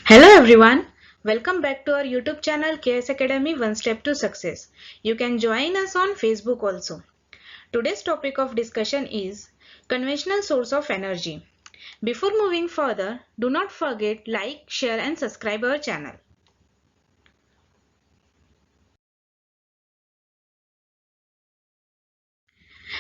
Hello everyone, welcome back to our YouTube channel KS Academy One Step to Success. You can join us on Facebook also. Today's topic of discussion is conventional source of energy. Before moving further, do not forget like, share and subscribe our channel.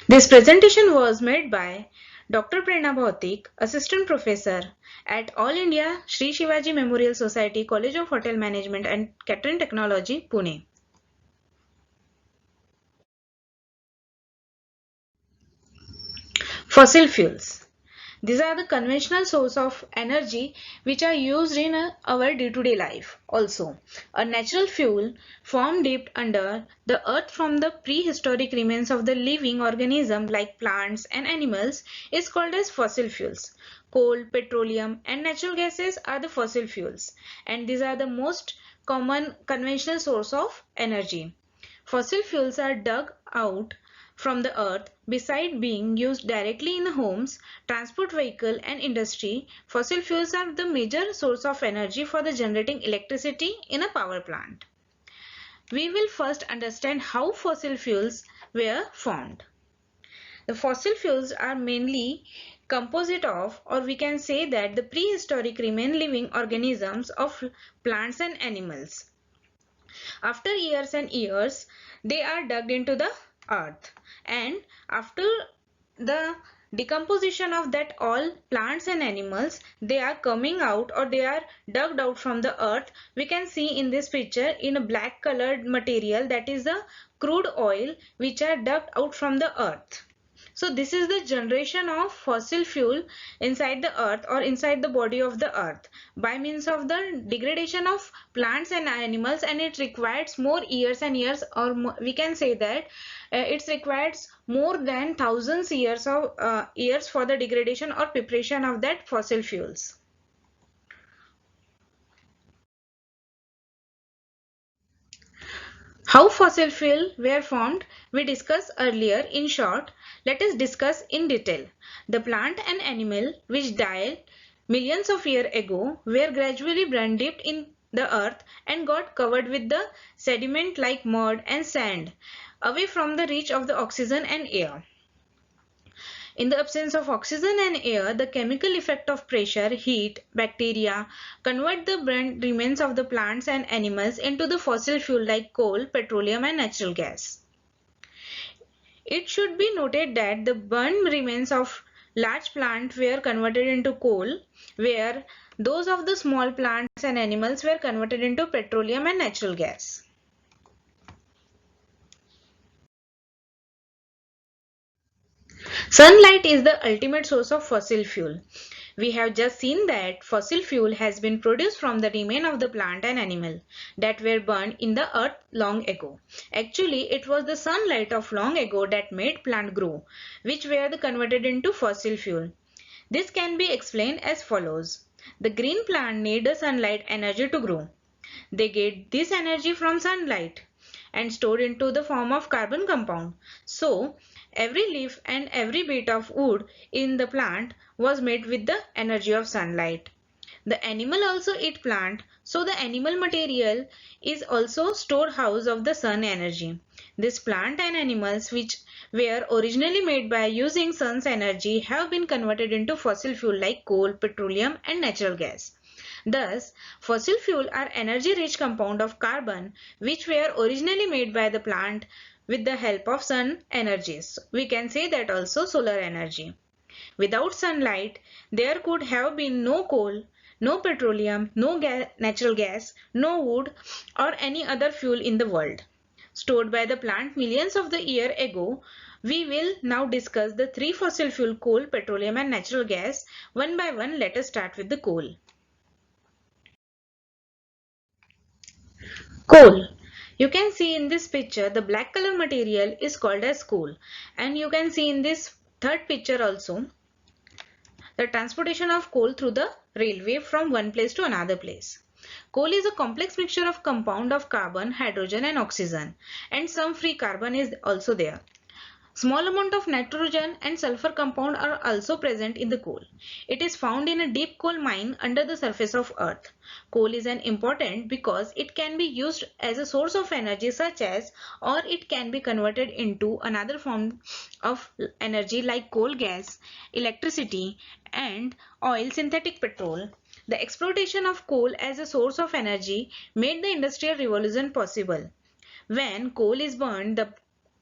This presentation was made by Dr. Prerna Bhautik, Assistant Professor at All India Sri Shivaji Memorial Society College of Hotel Management and Catering Technology, Pune. Fossil fuels. These are the conventional source of energy which are used in our day-to-day life. Also, a natural fuel formed deep under the earth from the prehistoric remains of the living organism like plants and animals is called as fossil fuels. Coal, petroleum and natural gases are the fossil fuels, and these are the most common conventional source of energy. Fossil fuels are dug out from the earth. Beside being used directly in homes, transport vehicle and industry, fossil fuels are the major source of energy for the generating electricity in a power plant. We will first understand how fossil fuels were formed. The fossil fuels are mainly composite of, or we can say that the prehistoric remain living organisms of plants and animals. After years and years, they are dug into the earth, and after the decomposition of that all plants and animals, they are coming out or they are dug out from the earth. We can see in this picture in a black colored material, that is the crude oil which are dug out from the earth. So this is the generation of fossil fuel inside the earth or inside the body of the earth by means of the degradation of plants and animals, and it requires more years and years, or we can say that it requires more than thousands years of years for the degradation or preparation of that fossil fuels. How fossil fuel were formed we discussed earlier. In short, let us discuss in detail. The plant and animal which died millions of years ago were gradually burned deep in the earth and got covered with the sediment like mud and sand, away from the reach of the oxygen and air. In the absence of oxygen and air, the chemical effect of pressure, heat, bacteria convert the burnt remains of the plants and animals into the fossil fuel like coal, petroleum and natural gas. It should be noted that the burned remains of large plants were converted into coal, where those of the small plants and animals were converted into petroleum and natural gas. Sunlight is the ultimate source of fossil fuel. We have just seen that fossil fuel has been produced from the remains of the plant and animal that were burned in the earth long ago. Actually, it was the sunlight of long ago that made plant grow, which were converted into fossil fuel. This can be explained as follows. The green plant need the sunlight energy to grow. They get this energy from sunlight and stored into the form of carbon compound. So, every leaf and every bit of wood in the plant was made with the energy of sunlight. The animal also eat plant, so the animal material is also storehouse of the sun energy. This plant and animals which were originally made by using sun's energy have been converted into fossil fuel like coal, petroleum and natural gas. Thus, fossil fuel are energy-rich compound of carbon which were originally made by the plant with the help of sun energies. We can say that also solar energy. Without sunlight, there could have been no coal, no petroleum, no natural gas, no wood or any other fuel in the world. Stored by the plant millions of the years ago, we will now discuss the three fossil fuel: coal, petroleum and natural gas. One by one, let us start with the coal. Coal. You can see in this picture the black color material is called as coal, and you can see in this third picture also the transportation of coal through the railway from one place to another place. Coal is a complex mixture of compound of carbon, hydrogen and oxygen, and some free carbon is also there. Small amount of nitrogen and sulfur compound are also present in the coal. It is found in a deep coal mine under the surface of earth. Coal is an important because it can be used as a source of energy such as, or it can be converted into another form of energy like coal gas, electricity and oil synthetic petrol. The exploitation of coal as a source of energy made the industrial revolution possible. When coal is burned, the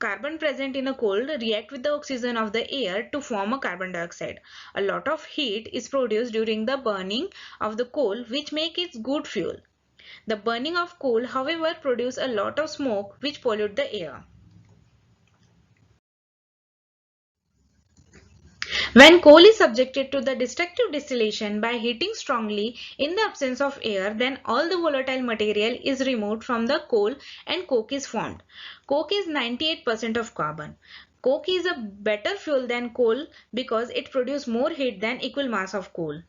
carbon present in a coal react with the oxygen of the air to form a carbon dioxide. A lot of heat is produced during the burning of the coal, which make it good fuel. The burning of coal, however, produce a lot of smoke which pollute the air. When coal is subjected to the destructive distillation by heating strongly in the absence of air, then all the volatile material is removed from the coal and coke is formed. Coke is 98% of carbon. Coke is a better fuel than coal because it produces more heat than equal mass of coal,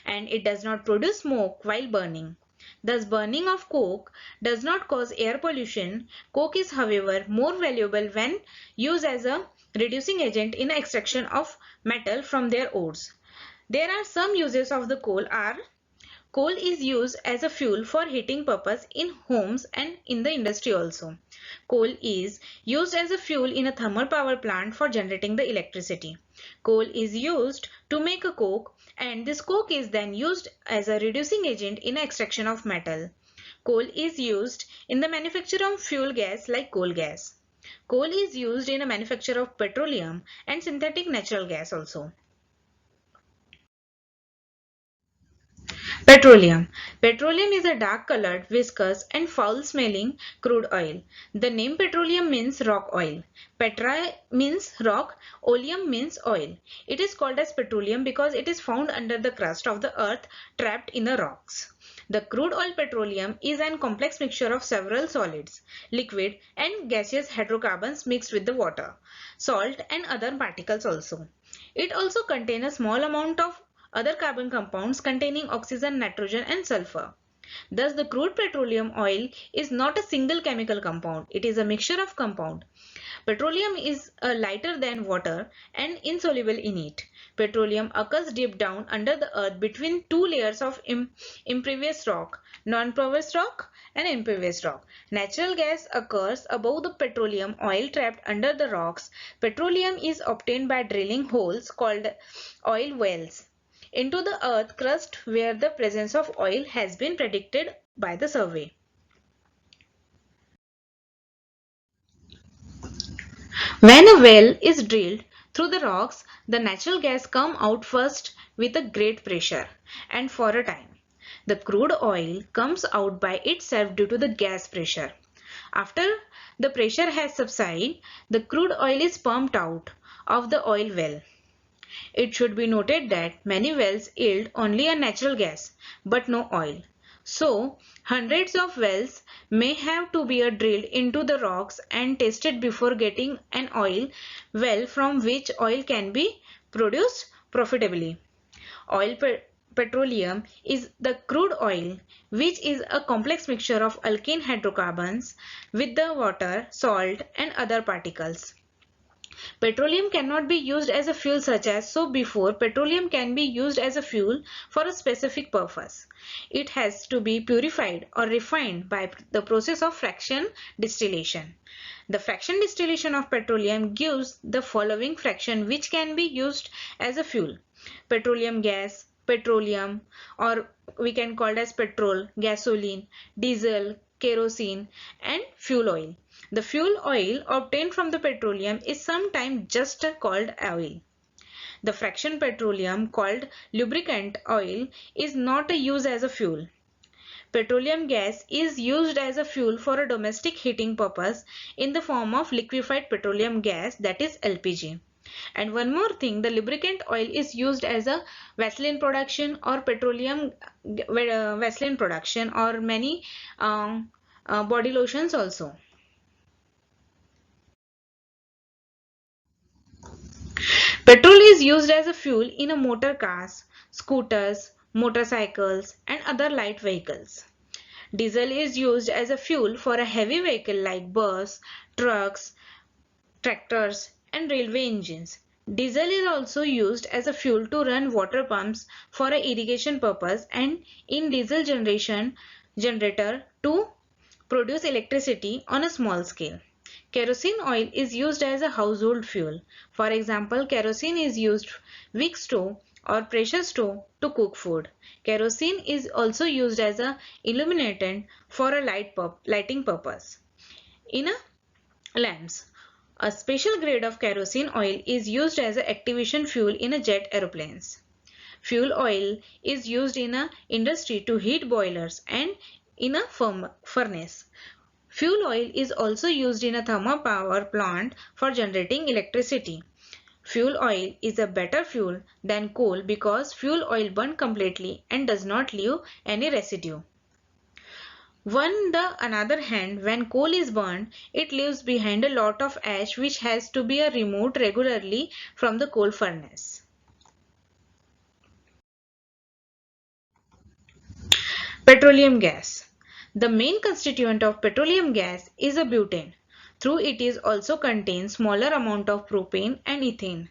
and it does not produce smoke while burning. Thus, burning of coke does not cause air pollution. Coke is, however, more valuable when used as a reducing agent in extraction of metal from their ores. There are some uses of the coal are: coal is used as a fuel for heating purpose in homes and in the industry also. Coal is used as a fuel in a thermal power plant for generating the electricity. Coal is used to make a coke, and this coke is then used as a reducing agent in extraction of metal. Coal is used in the manufacture of fuel gas like coal gas. Coal is used in a manufacture of petroleum and synthetic natural gas also. Petroleum. Petroleum is a dark colored, viscous and foul smelling crude oil. The name petroleum means rock oil. Petra means rock, oleum means oil. It is called as petroleum because it is found under the crust of the earth, trapped in the rocks. The crude oil petroleum is an complex mixture of several solids, liquid and gaseous hydrocarbons mixed with the water, salt and other particles also. It also contains a small amount of other carbon compounds containing oxygen, nitrogen and sulfur. Thus, the crude petroleum oil is not a single chemical compound. It is a mixture of compound. Petroleum is lighter than water and insoluble in it. Petroleum occurs deep down under the earth between two layers of impervious rock, non-porous rock and impervious rock. Natural gas occurs above the petroleum oil trapped under the rocks. Petroleum is obtained by drilling holes called oil wells into the earth crust where the presence of oil has been predicted by the survey. When a well is drilled through the rocks, the natural gas comes out first with a great pressure and for a time. The crude oil comes out by itself due to the gas pressure. After the pressure has subsided, the crude oil is pumped out of the oil well. It should be noted that many wells yield only a natural gas but no oil. So, hundreds of wells may have to be drilled into the rocks and tested before getting an oil well from which oil can be produced profitably. Petroleum is the crude oil, which is a complex mixture of alkane hydrocarbons with the water, salt and other particles. Petroleum cannot be used as a fuel such as so before. Petroleum can be used as a fuel for a specific purpose. It has to be purified or refined by the process of fraction distillation. The fraction distillation of petroleum gives the following fraction which can be used as a fuel: petroleum gas, petroleum, or we can call it as petrol, gasoline, diesel, kerosene and fuel oil. The fuel oil obtained from the petroleum is sometimes just called oil. The fraction petroleum called lubricant oil is not used as a fuel. Petroleum gas is used as a fuel for a domestic heating purpose in the form of liquefied petroleum gas, that is LPG. And one more thing, the lubricant oil is used as a Vaseline production or petroleum Vaseline production or many body lotions also. Petrol is used as a fuel in a motor cars, scooters, motorcycles and other light vehicles. Diesel is used as a fuel for a heavy vehicle like bus, trucks, tractors and railway engines. Diesel is also used as a fuel to run water pumps for a irrigation purpose and in diesel generator to produce electricity on a small scale. Kerosene oil is used as a household fuel. For example, kerosene is used wick stove or pressure stove to cook food. Kerosene is also used as a illuminatant for a lighting purpose. In a lamps, a special grade of kerosene oil is used as an activation fuel in a jet aeroplanes. Fuel oil is used in a industry to heat boilers and in a furnace. Fuel oil is also used in a thermal power plant for generating electricity. Fuel oil is a better fuel than coal because fuel oil burns completely and does not leave any residue. On the another hand, when coal is burned, it leaves behind a lot of ash which has to be removed regularly from the coal furnace. Petroleum gas. The main constituent of petroleum gas is a butane. Through it is also contains smaller amount of propane and ethane.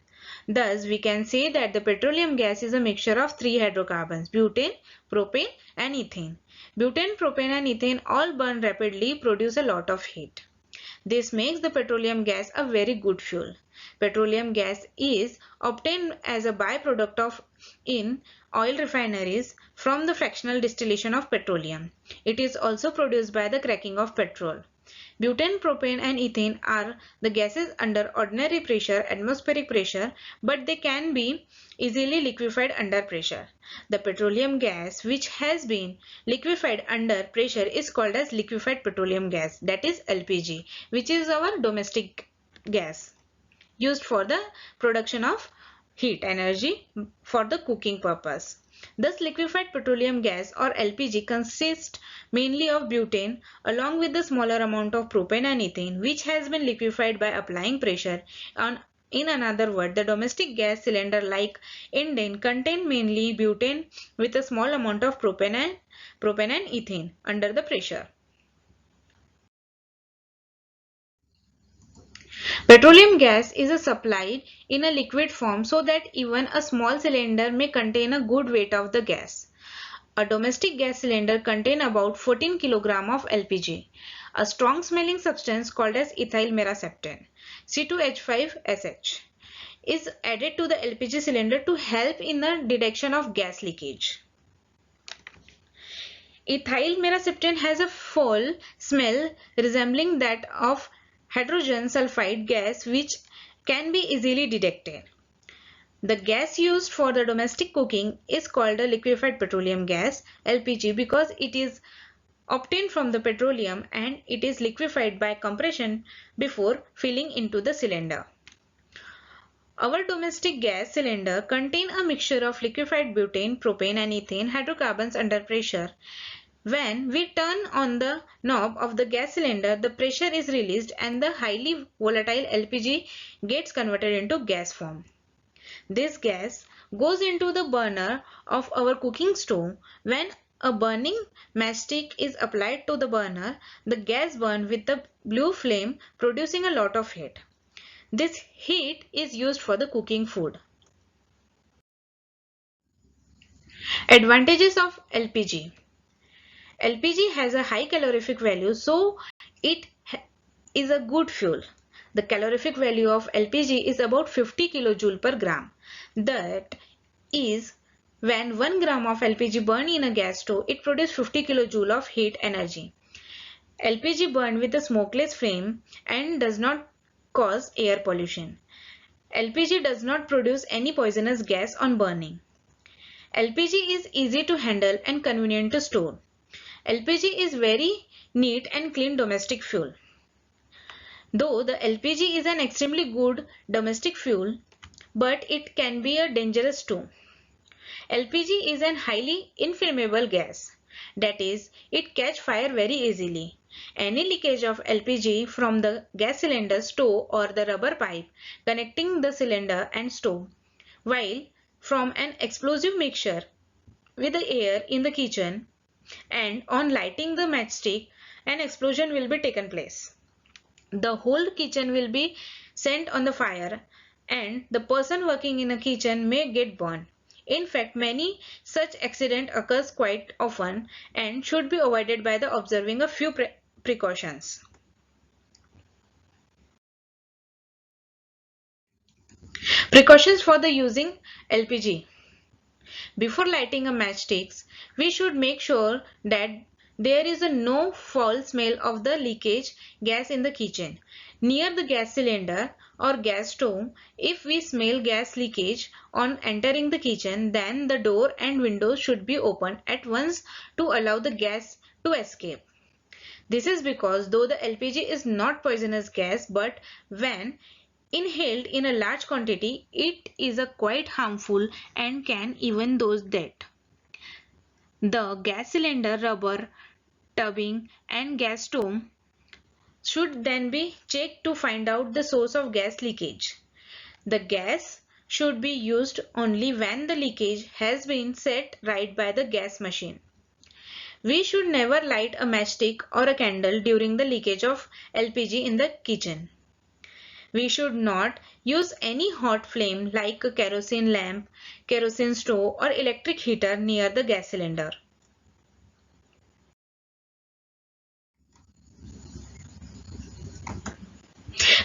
Thus, we can say that the petroleum gas is a mixture of three hydrocarbons: butane, propane and ethane. Butane, propane and ethane all burn rapidly, produce a lot of heat. This makes the petroleum gas a very good fuel. Petroleum gas is obtained as a byproduct of in oil refineries from the fractional distillation of petroleum. It is also produced by the cracking of petrol. Butane, propane and ethane are the gases under ordinary pressure, atmospheric pressure, but they can be easily liquefied under pressure. The petroleum gas which has been liquefied under pressure is called as liquefied petroleum gas, that is LPG, which is our domestic gas used for the production of heat energy for the cooking purpose. Thus, liquefied petroleum gas or LPG consists mainly of butane along with the smaller amount of propane and ethane which has been liquefied by applying pressure. In another word, the domestic gas cylinder like Engg contain mainly butane with a small amount of propane and ethane under the pressure. Petroleum gas is supplied in a liquid form so that even a small cylinder may contain a good weight of the gas. A domestic gas cylinder contains about 14 kg of LPG. A strong smelling substance called as ethyl mercaptan C2H5SH is added to the LPG cylinder to help in the detection of gas leakage. Ethyl mercaptan has a foul smell resembling that of hydrogen sulfide gas which can be easily detected. The gas used for the domestic cooking is called a liquefied petroleum gas LPG because it is obtained from the petroleum and it is liquefied by compression before filling into the cylinder. Our domestic gas cylinder contains a mixture of liquefied butane, propane and ethane hydrocarbons under pressure. When we turn on the knob of the gas cylinder, the pressure is released and the highly volatile LPG gets converted into gas form. This gas goes into the burner of our cooking stove. When a burning matchstick is applied to the burner, the gas burns with the blue flame, producing a lot of heat. This heat is used for the cooking food. Advantages of LPG. LPG has a high calorific value, so it is a good fuel. The calorific value of LPG is about 50 kJ per gram. That is, when 1 gram of LPG burned in a gas stove, it produces 50 kJ of heat energy. LPG burned with a smokeless flame and does not cause air pollution. LPG does not produce any poisonous gas on burning. LPG is easy to handle and convenient to store. LPG is very neat and clean domestic fuel. Though the LPG is an extremely good domestic fuel, but it can be dangerous too. LPG is an highly inflammable gas. That is, it catches fire very easily. Any leakage of LPG from the gas cylinder, stove or the rubber pipe connecting the cylinder and stove, while from an explosive mixture with the air in the kitchen and on lighting the matchstick, an explosion will be taken place. The whole kitchen will be scent on the fire, and the person working in a kitchen may get burned. In fact, many such accidents occurs quite often and should be avoided by the observing a few precautions. Precautions for the using LPG. Before lighting a matchsticks, we should make sure that there is a no foul smell of the leakage gas in the kitchen. Near the gas cylinder or gas stove, if we smell gas leakage on entering the kitchen, then the door and windows should be opened at once to allow the gas to escape. This is because though the LPG is not poisonous gas, but when inhaled in a large quantity, it is a quite harmful and can even dose death. The gas cylinder, rubber, tubbing and gas stove should then be checked to find out the source of gas leakage. The gas should be used only when the leakage has been set right by the gas machine. We should never light a matchstick or a candle during the leakage of LPG in the kitchen. We should not use any hot flame like a kerosene lamp, kerosene stove or electric heater near the gas cylinder.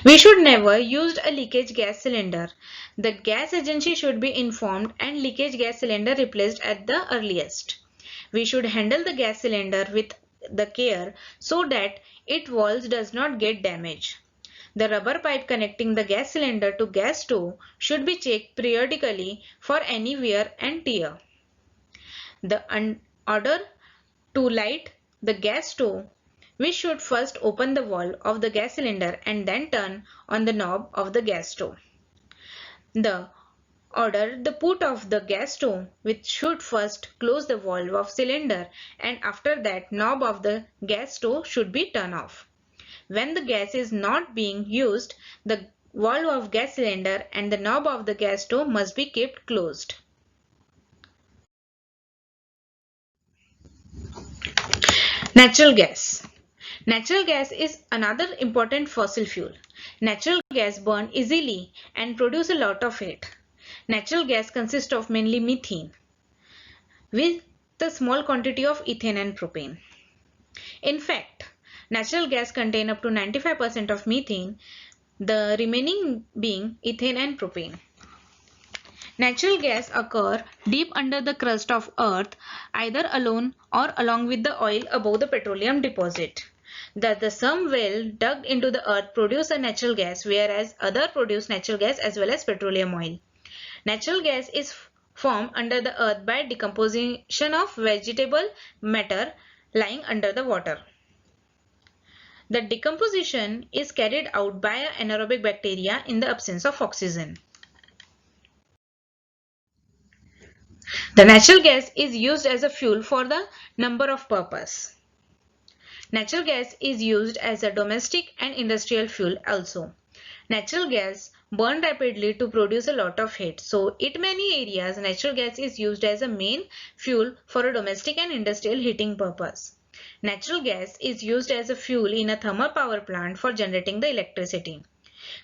We should never use a leakage gas cylinder. The gas agency should be informed and leakage gas cylinder replaced at the earliest. We should handle the gas cylinder with the care so that its walls does not get damaged. The rubber pipe connecting the gas cylinder to gas stove should be checked periodically for any wear and tear. The order to light the gas stove, we should first open the valve of the gas cylinder and then turn on the knob of the gas stove. The order the put of the gas stove, which should first close the valve of cylinder and after that knob of the gas stove should be turned off. When the gas is not being used, the valve of gas cylinder and the knob of the gas stove must be kept closed. Natural gas. Natural gas is another important fossil fuel. Natural gas burn easily and produce a lot of heat. Natural gas consists of mainly methane with a small quantity of ethane and propane. In fact, natural gas contain up to 95% of methane, the remaining being ethane and propane. Natural gas occur deep under the crust of earth, either alone or along with the oil above the petroleum deposit. The some well dug into the earth produce a natural gas, whereas other produce natural gas as well as petroleum oil. Natural gas is formed under the earth by decomposition of vegetable matter lying under the water. The decomposition is carried out by anaerobic bacteria in the absence of oxygen. The natural gas is used as a fuel for the number of purposes. Natural gas is used as a domestic and industrial fuel also. Natural gas burn rapidly to produce a lot of heat. So, in many areas, natural gas is used as a main fuel for a domestic and industrial heating purpose. Natural gas is used as a fuel in a thermal power plant for generating the electricity.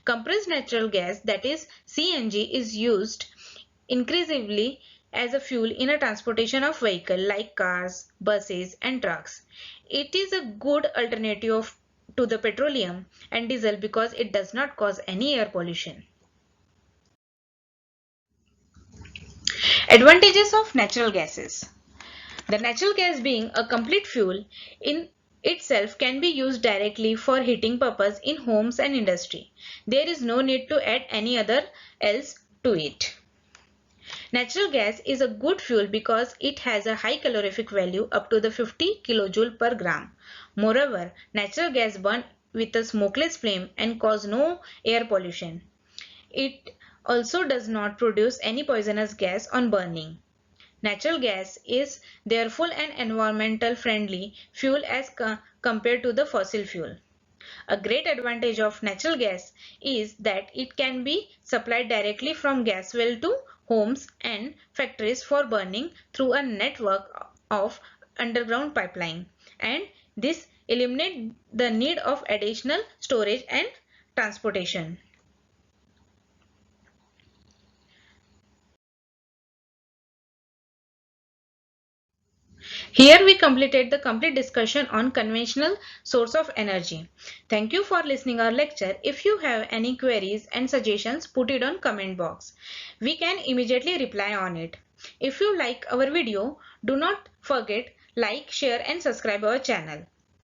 Compressed natural gas, that is CNG, is used increasingly as a fuel in a transportation of vehicle like cars, buses and trucks. It is a good alternative to the petroleum and diesel because it does not cause any air pollution. Advantages of natural gases. The natural gas being a complete fuel in itself can be used directly for heating purpose in homes and industry. There is no need to add any other else to it. Natural gas is a good fuel because it has a high calorific value up to the 50 kJ per gram. Moreover, natural gas burns with a smokeless flame and cause no air pollution. It also does not produce any poisonous gas on burning. Natural gas is therefore an environmental friendly fuel as compared to the fossil fuel. A great advantage of natural gas is that it can be supplied directly from gas well to homes and factories for burning through a network of underground pipeline, and this eliminates the need of additional storage and transportation. Here we completed the complete discussion on conventional source of energy. Thank you for listening our lecture. If you have any queries and suggestions, put it on comment box. We can immediately reply on it. If you like our video, do not forget like, share and subscribe our channel.